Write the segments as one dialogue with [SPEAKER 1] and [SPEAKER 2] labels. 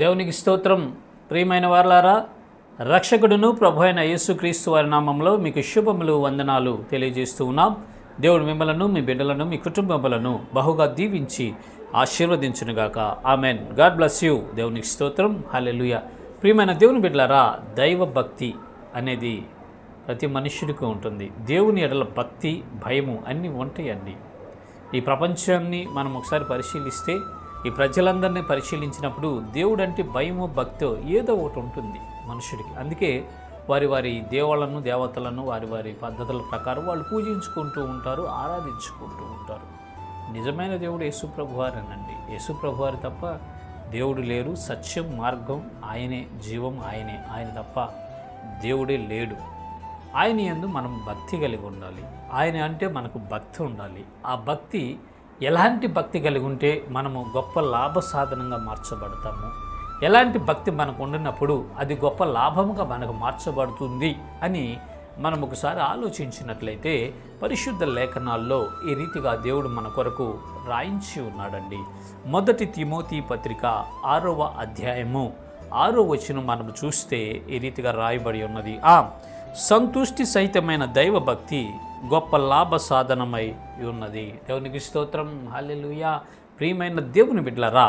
[SPEAKER 1] దేవునికి స్తోత్రం. ప్రియమైన వారలారా, రక్షకుడును ప్రభు అయిన యేసుక్రీస్తు వారి నామంలో మీకు శుభములు, వందనాలు తెలియజేస్తూ ఉన్నాం. దేవుడు మిమ్మలను, మీ బిడ్డలను, మీ కుటుంబములను బహుగా దీవించి ఆశీర్వదించునుగాక. ఆమెన్. God bless you. దేవునికి స్తోత్రం. హల్లెలూయా. ప్రియమైన దేవుని బిడ్డలారా, దైవ భక్తి అనేది ప్రతి మనుష్యుడికి ఉంటుంది. దేవుని ఎడల భక్తి, భయము అన్నీ ఉంటాయండి. ఈ ప్రపంచాన్ని మనం ఒకసారి పరిశీలిస్తే, ఈ ప్రజలందరినీ పరిశీలించినప్పుడు దేవుడు అంటే భయము, భక్తో ఏదో ఒకటి ఉంటుంది మనుషుడికి. అందుకే వారి వారి దేవుళ్ళను, దేవతలను వారి వారి పద్ధతుల ప్రకారం వాళ్ళు పూజించుకుంటూ ఉంటారు, ఆరాధించుకుంటూ ఉంటారు. నిజమైన దేవుడు యేసుప్రభువారేనండి. యేసుప్రభువారు తప్ప దేవుడు లేరు. సత్యం, మార్గం ఆయనే, జీవం ఆయనే. ఆయన తప్ప దేవుడే లేడు. ఆయన యందు మనం భక్తి కలిగి ఉండాలి. ఆయన అంటే మనకు భక్తి ఉండాలి. ఆ భక్తి ఎలాంటి భక్తి కలిగి ఉంటే మనము గొప్ప లాభ సాధనంగా మార్చబడతాము, ఎలాంటి భక్తి మనకు ఉండినప్పుడు అది గొప్ప లాభముగా మనకు మార్చబడుతుంది అని మనం ఒకసారి ఆలోచించినట్లయితే, పరిశుద్ధ లేఖనాల్లో ఈ రీతిగా దేవుడు మన కొరకు రాయించి ఉన్నాడండి. మొదటి తిమోతి పత్రిక 6వ అధ్యాయము 6వ వచనం మనం చూస్తే ఈ రీతిగా రాయబడి ఉన్నది. సంతుష్టి సహితమైన దైవభక్తి గొప్ప లాభ సాధనమై ఉన్నది. దేవునికి స్తోత్రం. హల్లెలూయా. ప్రియమైన దేవుని బిడ్డలారా,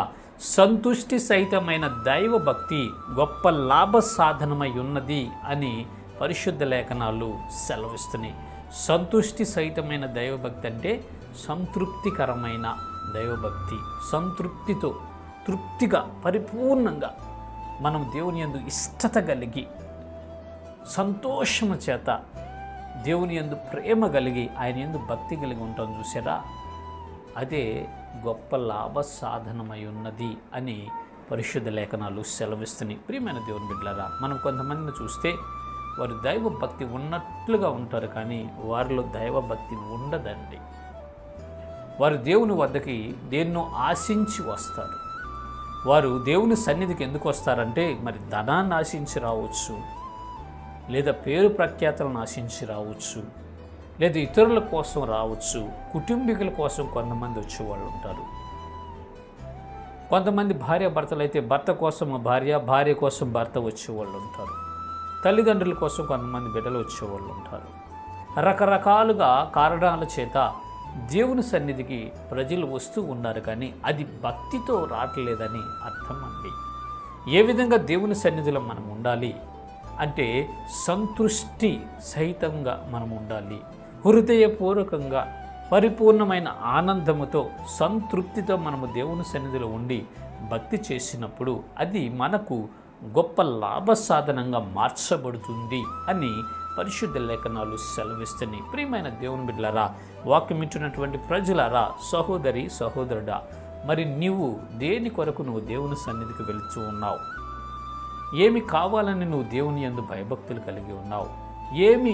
[SPEAKER 1] సంతుష్టి సహితమైన దైవభక్తి గొప్ప లాభ సాధనమై ఉన్నది అని పరిశుద్ధ లేఖనాలు సెలవిస్తున్నాయి. సంతుష్టి సహితమైన దైవభక్తి అంటే సంతృప్తికరమైన దైవభక్తి. సంతృప్తితో, తృప్తిగా, పరిపూర్ణంగా మనం దేవుని యందు ఇష్టత కలిగి, సంతోషము చేత దేవుని యందు ప్రేమ కలిగి, ఆయన యందు భక్తి కలిగి ఉంటాం చూసారా, అదే గొప్ప లాభ సాధనమై ఉన్నది అని పరిశుద్ధ లేఖనాలు సెలవిస్తున్నాయి. ప్రియమైన దేవుని బిడ్డలారా, మనం కొంతమందిని చూస్తే వారు దైవ భక్తి ఉన్నట్లుగా ఉంటారు, కానీ వారిలో దైవభక్తి ఉండదండి. వారు దేవుని వద్దకి దేన్నో ఆశించి వస్తారు. వారు దేవుని సన్నిధికి ఎందుకు వస్తారంటే, మరి ధనాన్ని ఆశించి రావచ్చు, లేదా పేరు ప్రఖ్యాతలను ఆశించి రావచ్చు, లేదా ఇతరుల కోసం రావచ్చు, కుటుంబీకుల కోసం కొంతమంది వచ్చేవాళ్ళు ఉంటారు. కొంతమంది భార్య భర్తలు అయితే భర్త కోసం భార్య, భార్య కోసం భర్త వచ్చేవాళ్ళు ఉంటారు. తల్లిదండ్రుల కోసం కొంతమంది బిడ్డలు వచ్చేవాళ్ళు ఉంటారు. రకరకాలుగా కారణాల చేత దేవుని సన్నిధికి ప్రజలు వస్తూ ఉన్నారు, కానీ అది భక్తితో రావట్లేదని అర్థం అండి. ఏ విధంగా దేవుని సన్నిధిలో మనం ఉండాలి అంటే, సంతృష్టి సహితంగా మనం ఉండాలి. హృదయపూర్వకంగా, పరిపూర్ణమైన ఆనందముతో, సంతృప్తితో మనము దేవుని సన్నిధిలో ఉండి భక్తి చేసినప్పుడు అది మనకు గొప్ప లాభ సాధనంగా మార్చబడుతుంది అని పరిశుద్ధ లేఖనాలు సెలవిస్తున్నాయి. ప్రియమైన దేవుని బిడ్డలారా, వాక్యం వింటున్నటువంటి ప్రజలారా, సహోదరి సహోదరుడా, మరి నీవు దేని కొరకు నువ్వు దేవుని సన్నిధికి వెళుతూ ఉన్నావు? ఏమి కావాలని నువ్వు దేవుని యందు భయభక్తులు కలిగి ఉన్నావు? ఏమి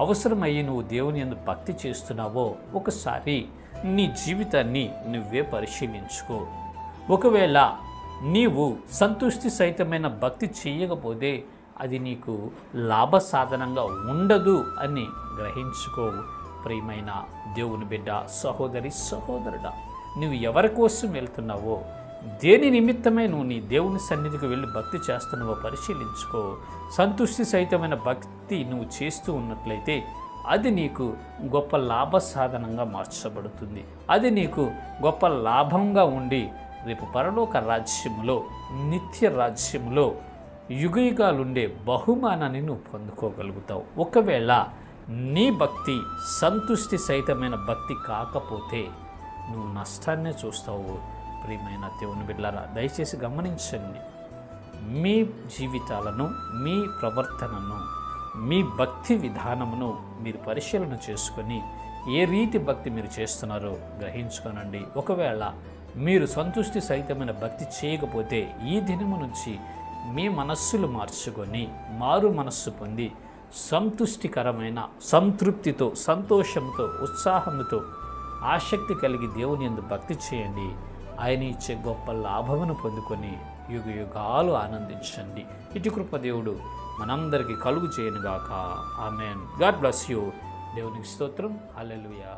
[SPEAKER 1] అవసరమయ్యి నువ్వు దేవుని యందు భక్తి చేస్తున్నావో ఒకసారి నీ జీవితాన్ని నువ్వే పరిశీలించుకో. ఒకవేళ నీవు సంతుష్టి సహితమైన భక్తి చేయకపోతే అది నీకు లాభ సాధనంగా ఉండదు అని గ్రహించుకో. ప్రియమైన దేవుని బిడ్డ, సహోదరి సహోదరుడా, నువ్వు ఎవరి కోసం వెళ్తున్నావో, దేని నిమిత్తమై నువ్వు నీ దేవుని సన్నిధికి వెళ్ళి భక్తి చేస్తున్నావో పరిశీలించుకో. సంతుష్టి సహితమైన భక్తి నువ్వు చేస్తూ ఉన్నట్లయితే అది నీకు గొప్ప లాభ సాధనంగా మార్చబడుతుంది. అది నీకు గొప్ప లాభంగా ఉండి రేపు పరలోక రాజ్యములో, నిత్య రాజ్యములో యుగయుగాలుండే బహుమానాన్ని నువ్వు పొందుకోగలుగుతావు. ఒకవేళ నీ భక్తి సంతుష్టి సహితమైన భక్తి కాకపోతే నువ్వు నష్టాన్నే చూస్తావు. ప్రియమైన దేవుని బిడ్డలారా, దయచేసి గమనించండి. మీ జీవితాలను, మీ ప్రవర్తనను, మీ భక్తి విధానమును మీరు పరిశీలన చేసుకొని ఏ రీతి భక్తి మీరు చేస్తున్నారో గ్రహించుకోనండి. ఒకవేళ మీరు సంతుష్టి సహితమైన భక్తి చేయకపోతే ఈ దినము నుంచి మీ మనస్సులు మార్చుకొని మారు మనస్సు పొంది సంతుష్టికరమైన సంతృప్తితో, సంతోషంతో, ఉత్సాహంతో, ఆసక్తి కలిగి దేవుని యందు భక్తి చేయండి. ఆయన ఇచ్చే గొప్ప లాభమును పొందుకొని యుగ యుగాలు ఆనందించండి. ఇటు కృప దేవుడు మనందరికీ కలుగు చేయనుగాక. ఆమెన్. God bless you. దేవునికి స్తోత్రం. హల్లెలూయా.